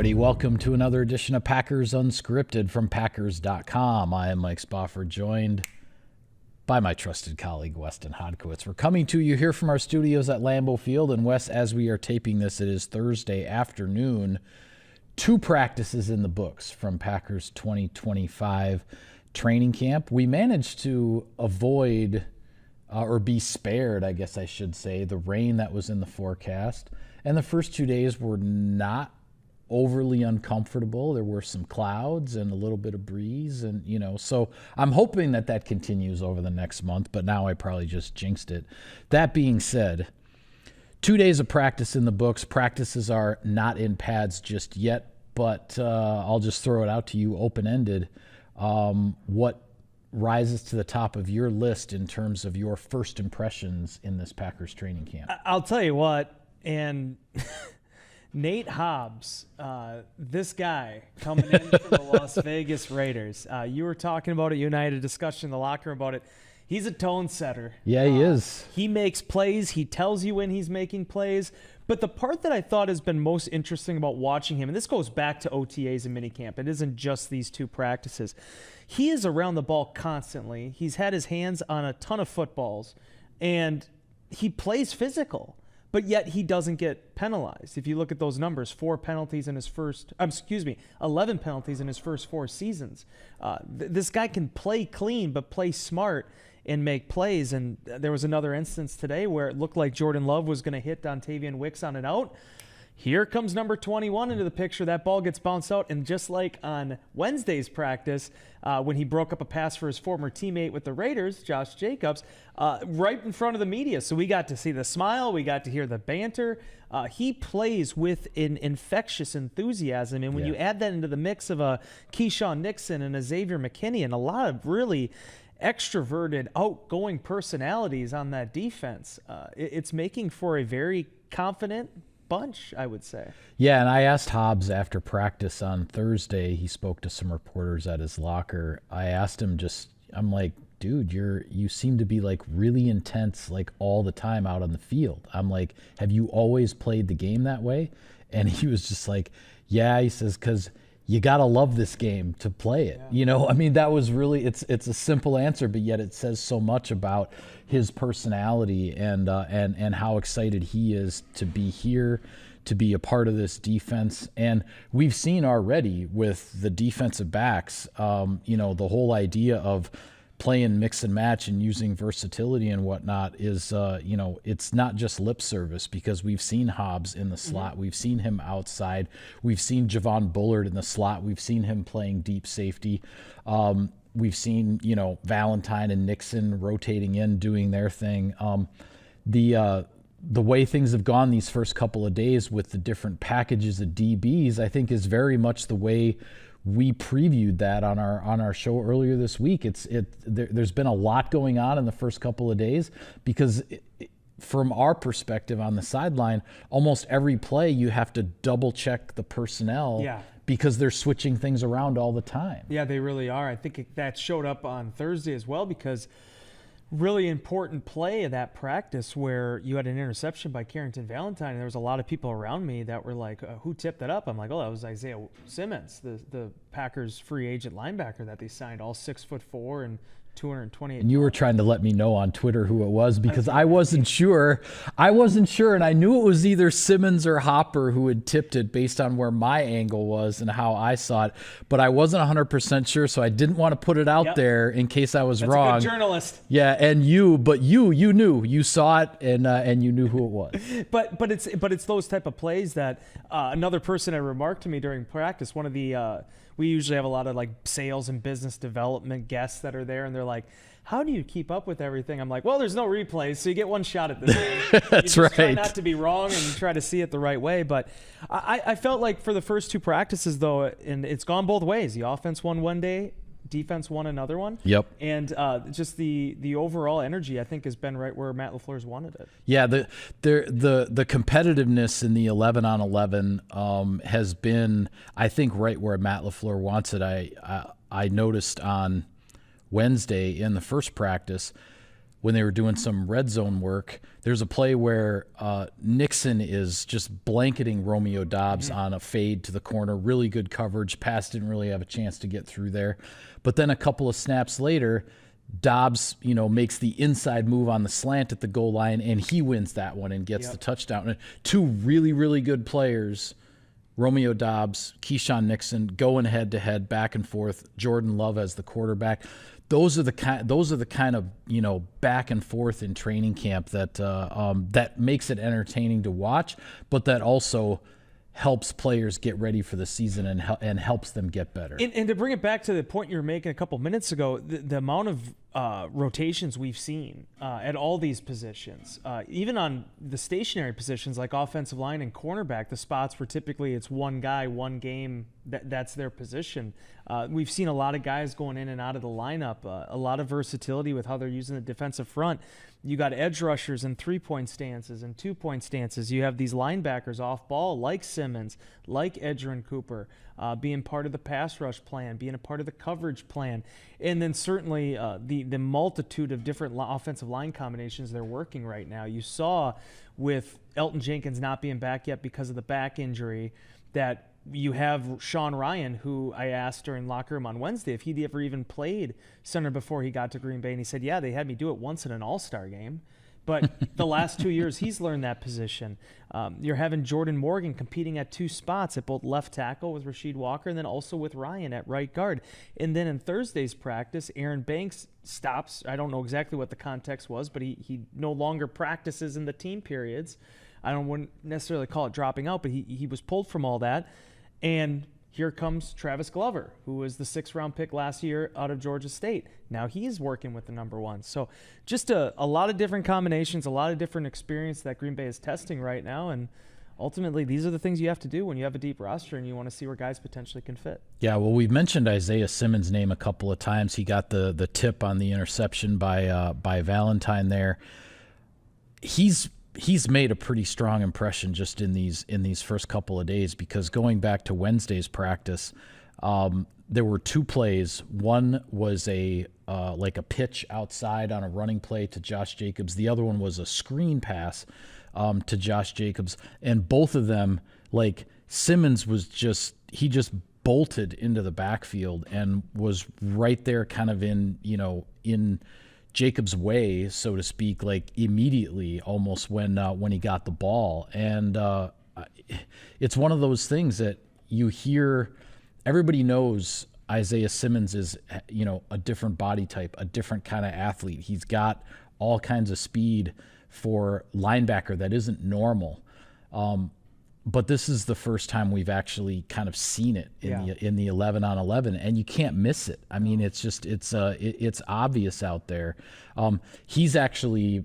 everybody. Welcome to another edition of Packers Unscripted from Packers.com. I am Mike Spofford, joined by my trusted colleague, Weston Hodkowitz. We're coming to you here from our studios at Lambeau Field. And Wes, as we are taping this, it is Thursday afternoon. 2 practices in the books from Packers 2025 training camp. We managed to avoid or be spared, I guess I should say, the rain that was in the forecast. And the first 2 days were not overly uncomfortable. There were some clouds and a little bit of breeze, and so I'm hoping that continues over the next month, but now I probably just jinxed it. That being said, 2 days of practice in the books. Practices are not in pads just yet, but I'll just throw it out to you open-ended. What rises to the top of your list in terms of your first impressions in this Packers training camp? I'll tell you what, and Nate Hobbs, this guy coming in from the Las Vegas Raiders. You were talking about it. You and I had a discussion in the locker room about it. He's a tone setter. Yeah, he is. He makes plays. He tells you when he's making plays. But the part that I thought has been most interesting about watching him, and this goes back to OTAs and minicamp, it isn't just these 2 practices. He is around the ball constantly. He's had his hands on a ton of footballs, and he plays physical. But yet he doesn't get penalized. If you look at those numbers, 11 penalties in his first 4 seasons. This guy can play clean, but play smart and make plays. And there was another instance today where it looked like Jordan Love was going to hit Dontavian Wicks on an out. Here comes number 21 into the picture. That ball gets bounced out. And just like on Wednesday's practice, when he broke up a pass for his former teammate with the Raiders, Josh Jacobs, right in front of the media. So we got to see the smile. We got to hear the banter. He plays with an infectious enthusiasm. And when you add that into the mix of a Keyshawn Nixon and a Xavier McKinney and a lot of really extroverted, outgoing personalities on that defense, it's making for a very confident bunch, I would say. Yeah, and I asked Hobbs after practice on Thursday. He spoke to some reporters at his locker. I asked him I'm like, dude, you seem to be like really intense like all the time out on the field. I'm like, have you always played the game that way? And he was just like, yeah, he says, because you got to love this game to play it. Yeah. I mean, that was really, it's a simple answer, but yet it says so much about his personality and how excited he is to be here, to be a part of this defense. And we've seen already with the defensive backs, the whole idea of playing mix and match and using versatility and whatnot is, it's not just lip service, because we've seen Hobbs in the slot. Mm-hmm. We've seen him outside. We've seen Javon Bullard in the slot. We've seen him playing deep safety. We've seen, Valentine and Nixon rotating in, doing their thing. The way things have gone these first couple of days with the different packages of DBs, I think is very much the way we previewed that on our show earlier this week. There's been a lot going on in the first couple of days because from our perspective on the sideline, almost every play you have to double check the personnel because they're switching things around all the time. Yeah, they really are. I think that showed up on Thursday as well, because really important play of that practice where you had an interception by Carrington Valentine, and there was a lot of people around me that were like, who tipped that up? I'm like, that was Isaiah Simmons, the Packers free agent linebacker that they signed, all 6'4" and 228. And you were trying to let me know on Twitter who it was, because I wasn't sure. And I knew it was either Simmons or Hopper who had tipped it based on where my angle was and how I saw it. But I wasn't 100% sure, so I didn't want to put it out there in case I was wrong. That's a good journalist. Yeah, and you knew. You saw it and you knew who it was. But it's those type of plays that another person had remarked to me during practice. One of the we usually have a lot of like sales and business development guests that are there, and they're like, how do you keep up with everything? I'm like, well, there's no replays, so you get one shot at this game. That's right. Try not to be wrong and try to see it the right way. But I felt like for the first 2 practices, though, and it's gone both ways. The offense won one day, defense won another one. Yep. And just the overall energy, I think, has been right where Matt LaFleur's wanted it. Yeah, the competitiveness in the 11-on-11 has been, I think, right where Matt LaFleur wants it. I noticed on Wednesday in the first practice, when they were doing some red zone work, there's a play where Nixon is just blanketing Romeo Doubs on a fade to the corner. Really good coverage. Pass didn't really have a chance to get through there. But then a couple of snaps later, Doubs, makes the inside move on the slant at the goal line, and he wins that one and gets the touchdown. And two really, really good players, Romeo Doubs, Keyshawn Nixon, going head-to-head, back and forth. Jordan Love as the quarterback. Those are the kind of back and forth in training camp that makes it entertaining to watch, but that also helps players get ready for the season and helps them get better. And to bring it back to the point you were making a couple minutes ago, the amount of rotations we've seen at all these positions, even on the stationary positions like offensive line and cornerback, the spots where typically it's one guy, one game, that's their position. We've seen a lot of guys going in and out of the lineup, a lot of versatility with how they're using the defensive front. You got edge rushers in 3-point stances and 2-point stances. You have these linebackers off ball like Simmons, like Edgerrin Cooper, being part of the pass rush plan, being a part of the coverage plan. And then certainly the multitude of different offensive line combinations they're working right now. You saw with Elton Jenkins not being back yet because of the back injury that you have Sean Ryan, who I asked during locker room on Wednesday if he'd ever even played center before he got to Green Bay. And he said, yeah, they had me do it once in an all-star game. But the last 2 years, he's learned that position. You're having Jordan Morgan competing at two spots at both left tackle with Rasheed Walker and then also with Ryan at right guard. And then in Thursday's practice, Aaron Banks stops. I don't know exactly what the context was, but he no longer practices in the team periods. Wouldn't necessarily call it dropping out, but he was pulled from all that. And here comes Travis Glover, who was the 6th-round pick last year out of Georgia State. Now he's working with the number one. So just a lot of different combinations, a lot of different experience that Green Bay is testing right now. And ultimately, these are the things you have to do when you have a deep roster and you want to see where guys potentially can fit. Yeah, well, we've mentioned Isaiah Simmons' name a couple of times. He got the tip on the interception by Valentine there. He's made a pretty strong impression just in these first couple of days, because going back to Wednesday's practice, there were two plays. One was like a pitch outside on a running play to Josh Jacobs. The other one was a screen pass to Josh Jacobs, and both of them, like Simmons just bolted into the backfield and was right there, kind of in Jacob's way, so to speak, like immediately almost when he got the ball. And it's one of those things that you hear, everybody knows Isaiah Simmons is, a different body type, a different kind of athlete. He's got all kinds of speed for linebacker that isn't normal. But this is the first time we've actually kind of seen it in the 11-on-11, and you can't miss it. I mean, it's obvious out there. He's actually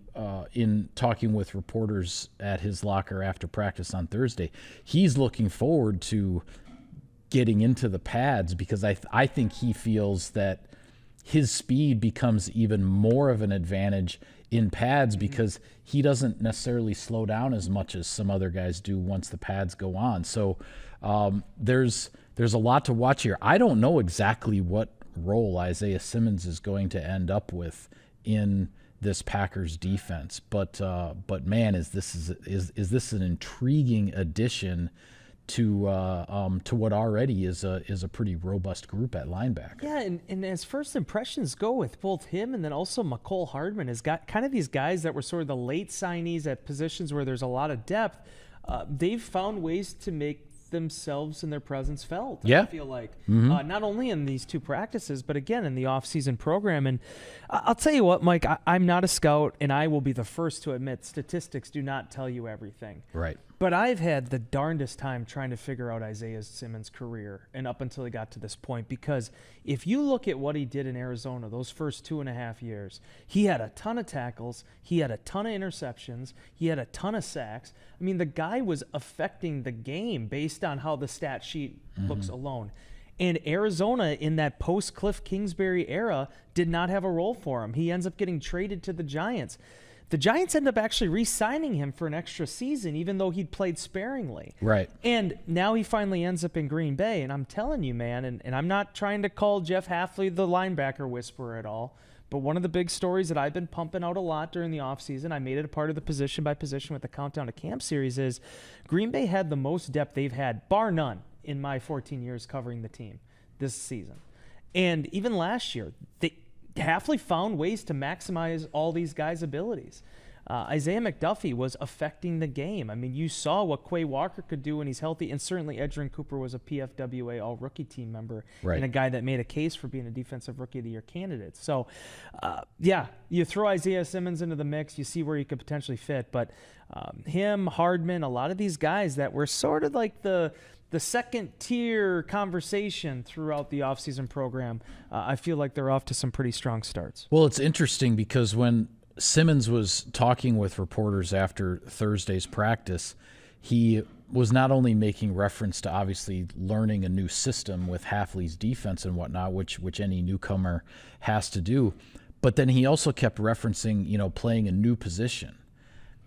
in talking with reporters at his locker after practice on Thursday. He's looking forward to getting into the pads, because I think he feels that his speed becomes even more of an advantage in pads, because he doesn't necessarily slow down as much as some other guys do once the pads go on. So there's a lot to watch here. I don't know exactly what role Isaiah Simmons is going to end up with in this Packers defense, but man, is this an intriguing addition to what already is a pretty robust group at linebacker. Yeah, and as first impressions go with both him and then also Mecole Hardman has got kind of these guys that were sort of the late signees at positions where there's a lot of depth. They've found ways to make themselves and their presence felt. Yeah. I feel like not only in these two practices, but again in the off-season program. And I'll tell you what, Mike, I'm not a scout, and I will be the first to admit statistics do not tell you everything. Right. But I've had the darndest time trying to figure out Isaiah Simmons' career and up until he got to this point, because if you look at what he did in Arizona those first 2.5 years, he had a ton of tackles, he had a ton of interceptions, he had a ton of sacks. I mean, the guy was affecting the game based on how the stat sheet looks alone. And Arizona, in that post-Cliff Kingsbury era, did not have a role for him. He ends up getting traded to the Giants. The Giants ended up actually re-signing him for an extra season, even though he'd played sparingly. Right. And now he finally ends up in Green Bay. And I'm telling you, man, and I'm not trying to call Jeff Hafley the linebacker whisperer at all, but one of the big stories that I've been pumping out a lot during the offseason, I made it a part of the position by position with the Countdown to Camp series, is Green Bay had the most depth they've had, bar none, in my 14 years covering the team this season. And even last year, Hafley found ways to maximize all these guys' abilities. Isaiah McDuffie was affecting the game. I mean, you saw what Quay Walker could do when he's healthy, and certainly Edgerrin Cooper was a PFWA all-rookie team member and a guy that made a case for being a Defensive Rookie of the Year candidate. So, you throw Isaiah Simmons into the mix, you see where he could potentially fit. But him, Hardman, a lot of these guys that were sort of like the second-tier conversation throughout the offseason program, I feel like they're off to some pretty strong starts. Well, it's interesting because when Simmons was talking with reporters after Thursday's practice, he was not only making reference to obviously learning a new system with Hafley's defense and whatnot, which any newcomer has to do, but then he also kept referencing, playing a new position.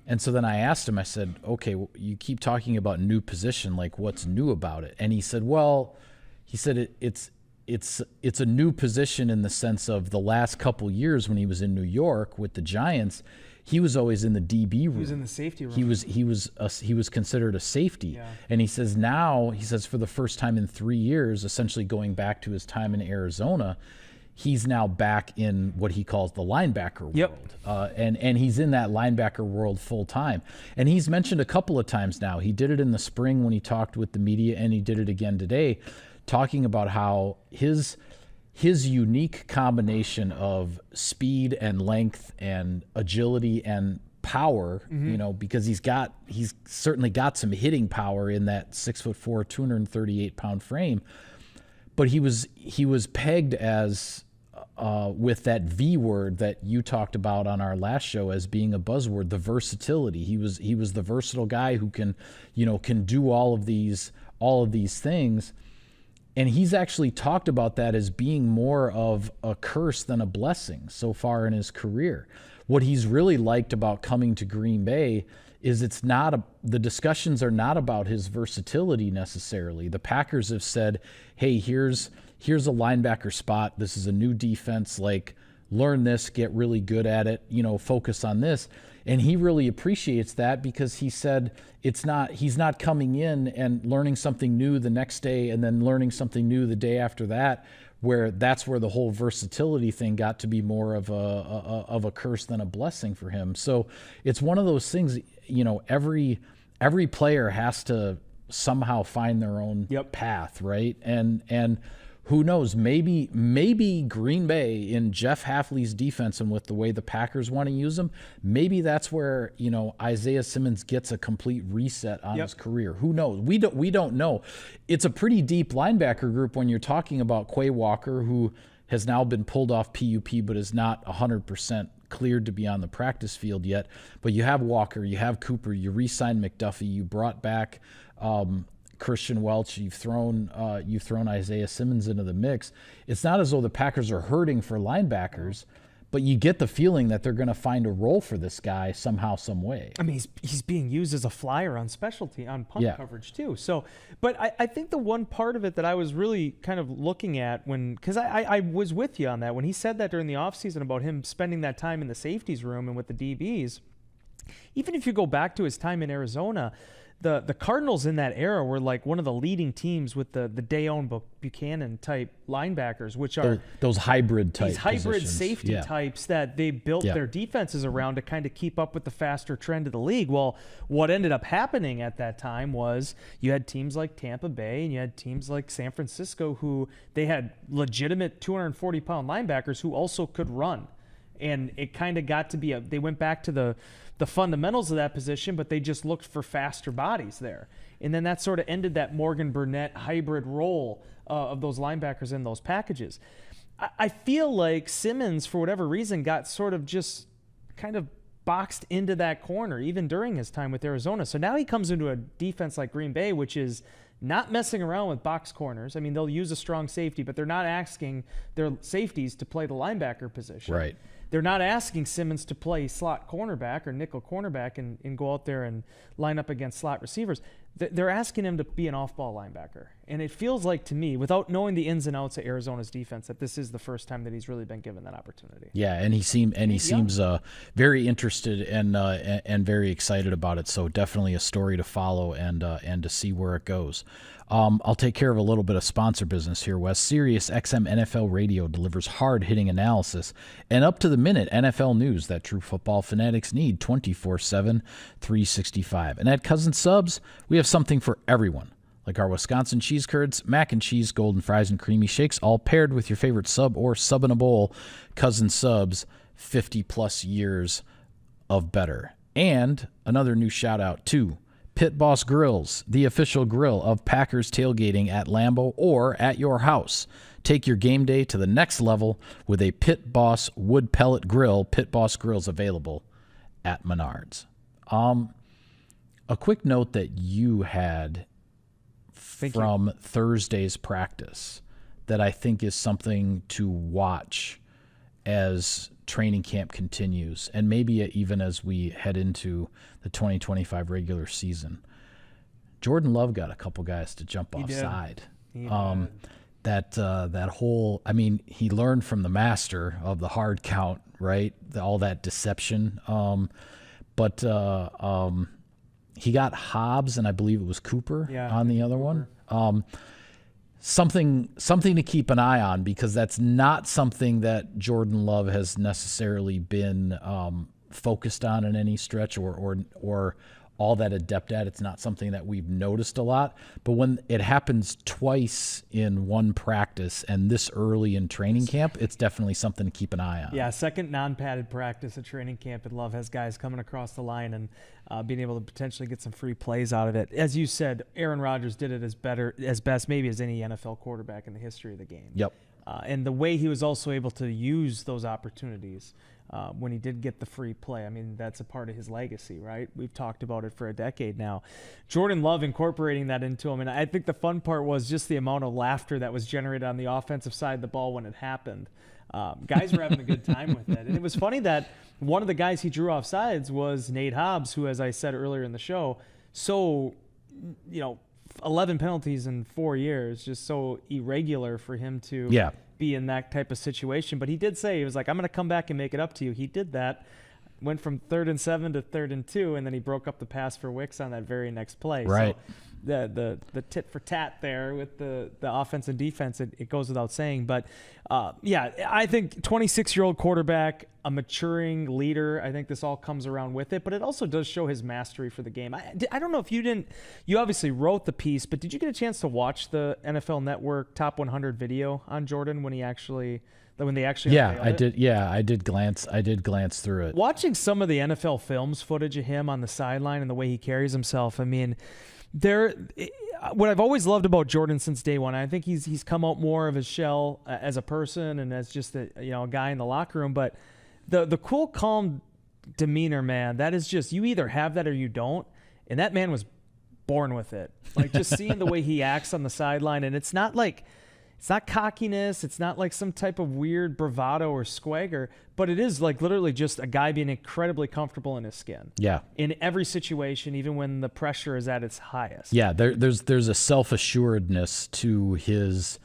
And so then I asked him, I said, okay, well, you keep talking about new position, like what's new about it? And he said, it's a new position in the sense of the last couple years when he was in New York with the Giants, he was always in the DB room. He was in the safety room. He was considered a safety. Yeah. And he says for the first time in 3 years, essentially going back to his time in Arizona, he's now back in what he calls the linebacker world. Yep. And he's in that linebacker world full time. And he's mentioned a couple of times now. He did it in the spring when he talked with the media, and he did it again today, talking about how his unique combination of speed and length and agility and power, because he's certainly got some hitting power in that 6'4", 238-pound frame. But he was pegged as with that V word that you talked about on our last show as being a buzzword, the versatility. He was the versatile guy who can do all of these things. And he's actually talked about that as being more of a curse than a blessing so far in his career. What he's really liked about coming to Green Bay is the discussions are not about his versatility necessarily. The Packers have said, hey, here's a linebacker spot. This is a new defense. Like, learn this, get really good at it, focus on this. And he really appreciates that because he said he's not coming in and learning something new the next day and then learning something new the day after that, that's where the whole versatility thing got to be more of a curse than a blessing for him. So it's one of those things, every player has to somehow find their own path, right? And who knows, maybe Green Bay in Jeff Hafley's defense and with the way the Packers want to use him, maybe that's where, Isaiah Simmons gets a complete reset on his career. Who knows? We don't know. It's a pretty deep linebacker group when you're talking about Quay Walker, who has now been pulled off PUP but is not 100% cleared to be on the practice field yet. But you have Walker, you have Cooper, you re-signed McDuffie, you brought back Christian Welch, you've thrown Isaiah Simmons into the mix. It's not as though the Packers are hurting for linebackers, but you get the feeling that they're going to find a role for this guy somehow, some way. I mean, he's being used as a flyer on specialty, on punt coverage too. So, but I think the one part of it that I was really kind of looking at because I was with you on that, when he said that during the offseason about him spending that time in the safeties room and with the DBs, even if you go back to his time in Arizona, the Cardinals in that era were like one of the leading teams with the Dayon Buchanan type linebackers, which are those hybrid type these hybrid positions. Safety types that they built their defenses around to kind of keep up with the faster trend of the league. Well, what ended up happening at that time was you had teams like Tampa Bay and you had teams like San Francisco who they had legitimate 240-pound linebackers who also could run. And it kind of got to be they went back to the fundamentals of that position, but they just looked for faster bodies there. And then that sort of ended that Morgan Burnett hybrid role of those linebackers in those packages. I feel like Simmons, for whatever reason, got sort of just kind of boxed into that corner, even during his time with Arizona. So now he comes into a defense like Green Bay, which is not messing around with box corners. I mean, they'll use a strong safety, but they're not asking their safeties to play the linebacker position. Right. they're not asking Simmons to play slot cornerback or nickel cornerback and go out there and line up against slot receivers. They're asking him to be an off-ball linebacker. And it feels like to me, without knowing the ins and outs of Arizona's defense, that this is the first time that he's really been given that opportunity. Yeah, and he seems very interested and very excited about it. So definitely a story to follow and to see where it goes. I'll take care of a little bit of sponsor business here, Wes. Sirius XM NFL Radio delivers hard-hitting analysis and up-to-the-minute NFL news that true football fanatics need 24/7, 365. And at Cousin Subs, we have something for everyone, like our Wisconsin cheese curds, mac and cheese, golden fries, and creamy shakes, all paired with your favorite sub or sub in a bowl. Cousin Subs, 50-plus years of better. And another new shout-out, too. Pit Boss Grills, the official grill of Packers tailgating at Lambeau or at your house. Take your game day to the next level with a Pit Boss wood pellet grill. Pit Boss Grills available at Menards. A quick note that you had from Thursday's practice that I think is something to watch as training camp continues, and maybe even as we head into the 2025 regular season. Jordan Love got a couple guys to jump offside. That whole, I mean, he learned from the master of the hard count, right? All that deception. But he got Hobbs, and I believe it was Cooper on the other one. Something to keep an eye on, because that's not something that Jordan Love has necessarily been focused on in any stretch or all that adept at. It's not something that we've noticed a lot. But when it happens twice in one practice and this early in training camp, it's definitely something to keep an eye on. Yeah, second non-padded practice at training camp, and Love has guys coming across the line and being able to potentially get some free plays out of it. As you said, Aaron Rodgers did it as best maybe as any NFL quarterback in the history of the game. Yep. And the way he was also able to use those opportunities when he did get the free play, I mean, that's a part of his legacy, right? We've talked about it for a decade now. Jordan Love incorporating that into him, and I think the fun part was just the amount of laughter that was generated on the offensive side of the ball when it happened. Guys were having a good time with it. And it was funny that one of the guys he drew off sides was Nate Hobbs, who, as I said earlier in the show, 11 penalties in 4 years, just so irregular for him to be in that type of situation. But he did say, he was like, I'm going to come back and make it up to you. He did that, went from 3rd and 7 to 3rd and 2, and then he broke up the pass for Wicks on that very next play. Right. So the tit for tat there with the offense and defense, it goes without saying. But I think 26-year-old quarterback, a maturing leader, I think this all comes around with it, but it also does show his mastery for the game. I don't know if you obviously wrote the piece, but did you get a chance to watch the NFL Network Top 100 video on Jordan when they actually I did. Yeah, I did glance through it. Watching some of the NFL Films footage of him on the sideline and the way he carries himself, I mean, what I've always loved about Jordan since day one, I think he's come out more of his shell as a person and as just a guy in the locker room, but the cool, calm demeanor, man, that is just, you either have that or you don't, and that man was born with it. Like, just seeing the way he acts on the sideline, and it's not cockiness, it's not like some type of weird bravado or swagger, but it is like literally just a guy being incredibly comfortable in his skin. Yeah. In every situation, even when the pressure is at its highest. Yeah, there's a self-assuredness to his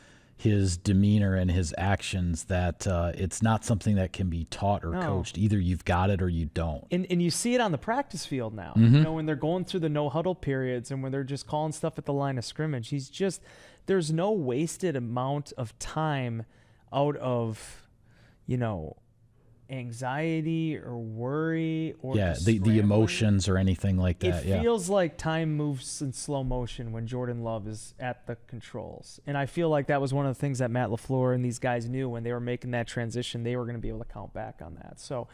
demeanor and his actions that it's not something that can be taught or coached. Either you've got it or you don't. And you see it on the practice field now. Mm-hmm. When they're going through the no-huddle periods and when they're just calling stuff at the line of scrimmage, there's no wasted amount of time out of, anxiety or worry or the emotions or anything like that. It feels like time moves in slow motion when Jordan Love is at the controls. And I feel like that was one of the things that Matt LaFleur and these guys knew when they were making that transition. They were going to be able to count back on that. So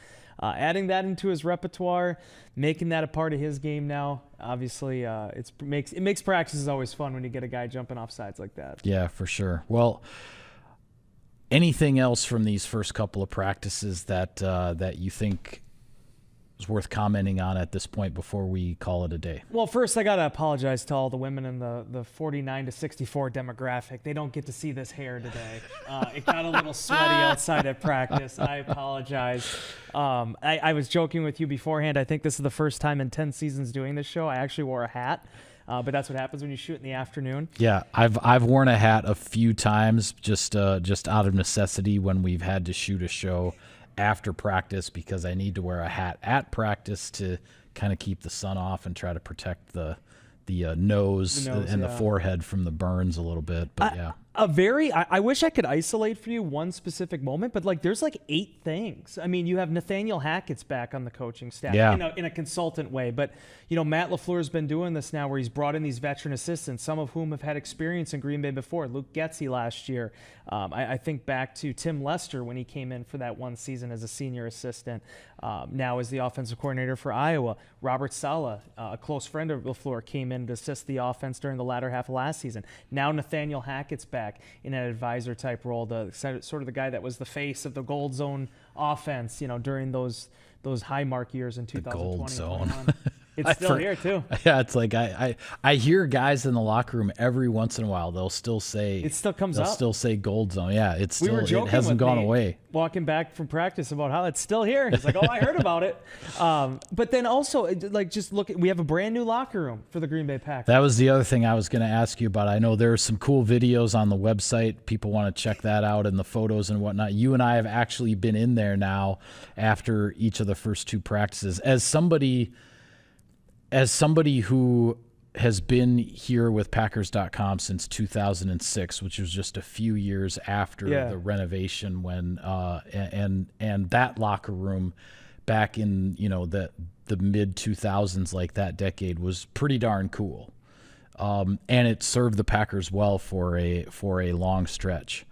adding that into his repertoire, making that a part of his game now, obviously it makes practices always fun when you get a guy jumping off sides like that. Yeah, for sure. Well, anything else from these first couple of practices that you think was worth commenting on at this point before we call it a day. Well, first I gotta apologize to all the women in the 49 to 64 demographic. They don't get to see this hair today. It got a little sweaty outside at practice. I apologize. I was joking with you beforehand. I think this is the first time in 10 seasons doing this show I actually wore a hat. But that's what happens when you shoot in the afternoon. Yeah, I've worn a hat a few times just out of necessity when we've had to shoot a show after practice, because I need to wear a hat at practice to kind of keep the sun off and try to protect the nose and the forehead from the burns a little bit. But yeah. I wish I could isolate for you one specific moment, but like there's like 8 things. I mean, you have Nathaniel Hackett's back on the coaching staff in a consultant way, but you know, Matt LaFleur's been doing this now where he's brought in these veteran assistants, some of whom have had experience in Green Bay before. Luke Getsy last year. I think back to Tim Lester when he came in for that one season as a senior assistant. Now as the offensive coordinator for Iowa. Robert Saleh, a close friend of LaFleur, came in to assist the offense during the latter half of last season. Now Nathaniel Hackett's back in an advisor type role, sort of the guy that was the face of the Gold Zone offense, you know, during those high mark years in 2020. The Gold Zone. It's still here too. Yeah, it's like I hear guys in the locker room every once in a while. They'll still say it still comes up. They'll still say Gold Zone. Yeah, it's still, we were joking it hasn't gone away. Walking back from practice about how it's still here. He's like, "Oh, I heard about it." But then also, like, just look. We have a brand new locker room for the Green Bay Packers. That was the other thing I was going to ask you about. I know there are some cool videos on the website. People want to check that out and the photos and whatnot. You and I have actually been in there now after each of the first 2 practices. As somebody who has been here with Packers.com since 2006, which was just a few years after the renovation, when and that locker room back in, you know, the mid 2000s, like that decade, was pretty darn cool, and it served the Packers well for a long stretch.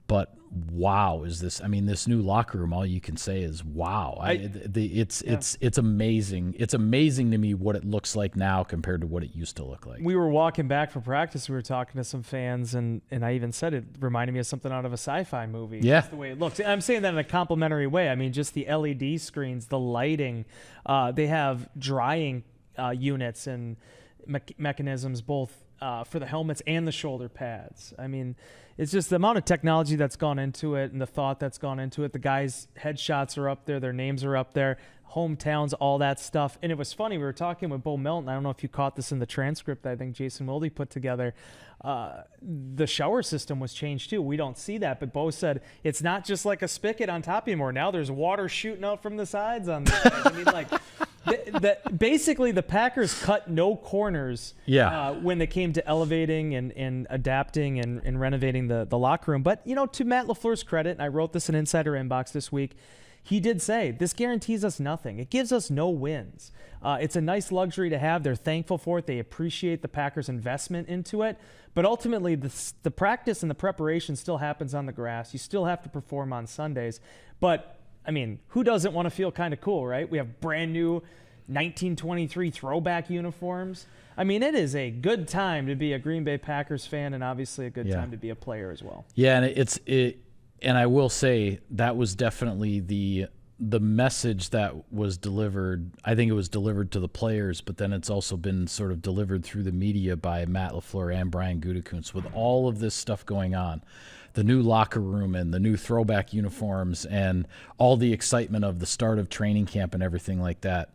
But wow, is this? I mean, this new locker room, all you can say is wow. It's amazing. It's amazing to me what it looks like now compared to what it used to look like. We were walking back from practice. We were talking to some fans, and I even said it reminded me of something out of a sci-fi movie. Yeah, just the way it looks. I'm saying that in a complimentary way. I mean, just the LED screens, the lighting. They have drying units and mechanisms both for the helmets and the shoulder pads. I mean, it's just the amount of technology that's gone into it and the thought that's gone into it. The guys' headshots are up there. Their names are up there. Hometowns, all that stuff. And it was funny. We were talking with Bo Melton. I don't know if you caught this in the transcript that I think Jason Wilde put together. The shower system was changed too. We don't see that. But Bo said it's not just like a spigot on top anymore. Now there's water shooting out from the sides on this. I mean, like... basically, the Packers cut no corners when they came to elevating and adapting and renovating the locker room. But, you know, to Matt LaFleur's credit, and I wrote this in Insider Inbox this week, he did say, this guarantees us nothing. It gives us no wins. It's a nice luxury to have. They're thankful for it. They appreciate the Packers' investment into it. But ultimately, the practice and the preparation still happens on the grass. You still have to perform on Sundays. But I mean, who doesn't want to feel kind of cool, right? We have brand new 1923 throwback uniforms. I mean, it is a good time to be a Green Bay Packers fan, and obviously a good time to be a player as well. Yeah, and and I will say that was definitely the message that was delivered. I think it was delivered to the players, but then it's also been sort of delivered through the media by Matt LaFleur and Brian Gutekunst with all of this stuff going on. The new locker room and the new throwback uniforms and all the excitement of the start of training camp and everything like that.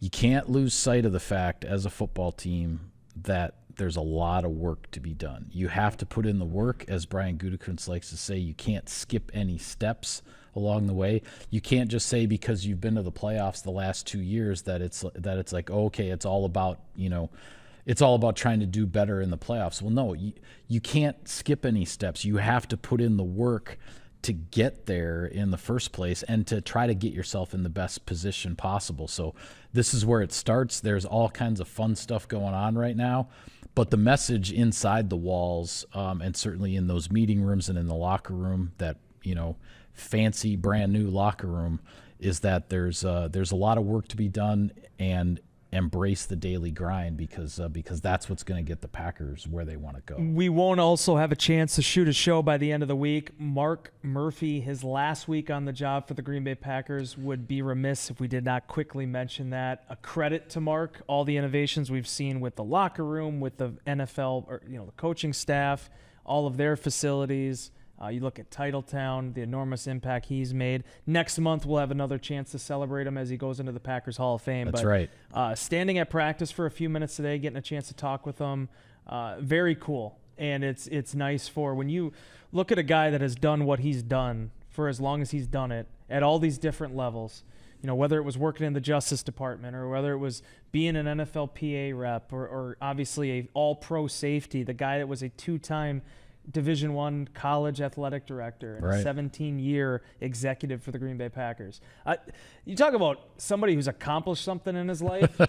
You can't lose sight of the fact as a football team that there's a lot of work to be done. You have to put in the work, as Brian Gutekunst likes to say. You can't skip any steps along the way. You can't just say because you've been to the playoffs the last 2 years that it's like, okay, it's all about, you know, it's all about trying to do better in the playoffs. Well, no, you can't skip any steps. You have to put in the work to get there in the first place and to try to get yourself in the best position possible. So this is where it starts. There's all kinds of fun stuff going on right now, but the message inside the walls, and certainly in those meeting rooms and in the locker room, that, you know, fancy brand new locker room, is that there's a lot of work to be done, and embrace the daily grind because that's what's going to get the Packers where they want to go. We won't also have a chance to shoot a show by the end of the week. Mark Murphy, his last week on the job for the Green Bay Packers, would be remiss if we did not quickly mention that. A credit to Mark, all the innovations we've seen with the locker room, with the NFL, or the coaching staff, all of their facilities. You look at Titletown, the enormous impact he's made. Next month, we'll have another chance to celebrate him as he goes into the Packers Hall of Fame. That's right. Standing at practice for a few minutes today, getting a chance to talk with him, very cool. And it's nice for when you look at a guy that has done what he's done for as long as he's done it at all these different levels. Whether it was working in the Justice Department or whether it was being an NFL PA rep or obviously a all-pro safety, the guy that was a two-time Division I college athletic director and right. a 17-year executive for the Green Bay Packers. You talk about somebody who's accomplished something in his life.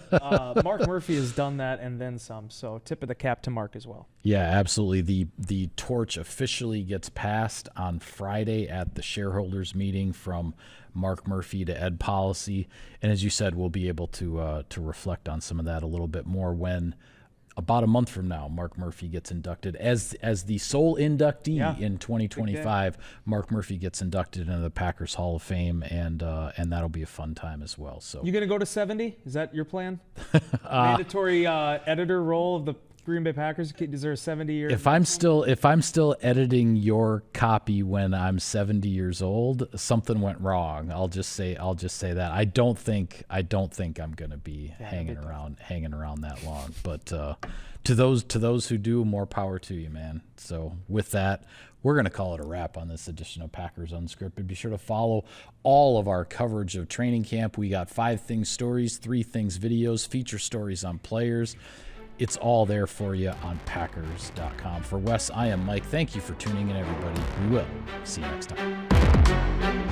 Mark Murphy has done that and then some. So tip of the cap to Mark as well. Yeah, absolutely. The torch officially gets passed on Friday at the shareholders meeting from Mark Murphy to Ed Policy. And as you said, we'll be able to reflect on some of that a little bit more when about a month from now, Mark Murphy gets inducted as the sole inductee in 2025. Mark Murphy gets inducted into the Packers Hall of Fame, and that'll be a fun time as well. So you gonna go to 70? Is that your plan? Mandatory editor role of the Green Bay Packers? Is there a 70-year? If I'm still editing your copy when I'm 70 years old, something went wrong. I'll just say that. I don't think I'm going to be hanging around that long. But to those who do, more power to you, man. So with that, we're going to call it a wrap on this edition of Packers Unscripted. Be sure to follow all of our coverage of training camp. We got 5 things stories, 3 things videos, feature stories on players. It's all there for you on Packers.com. For Wes, I am Mike. Thank you for tuning in, everybody. We will see you next time.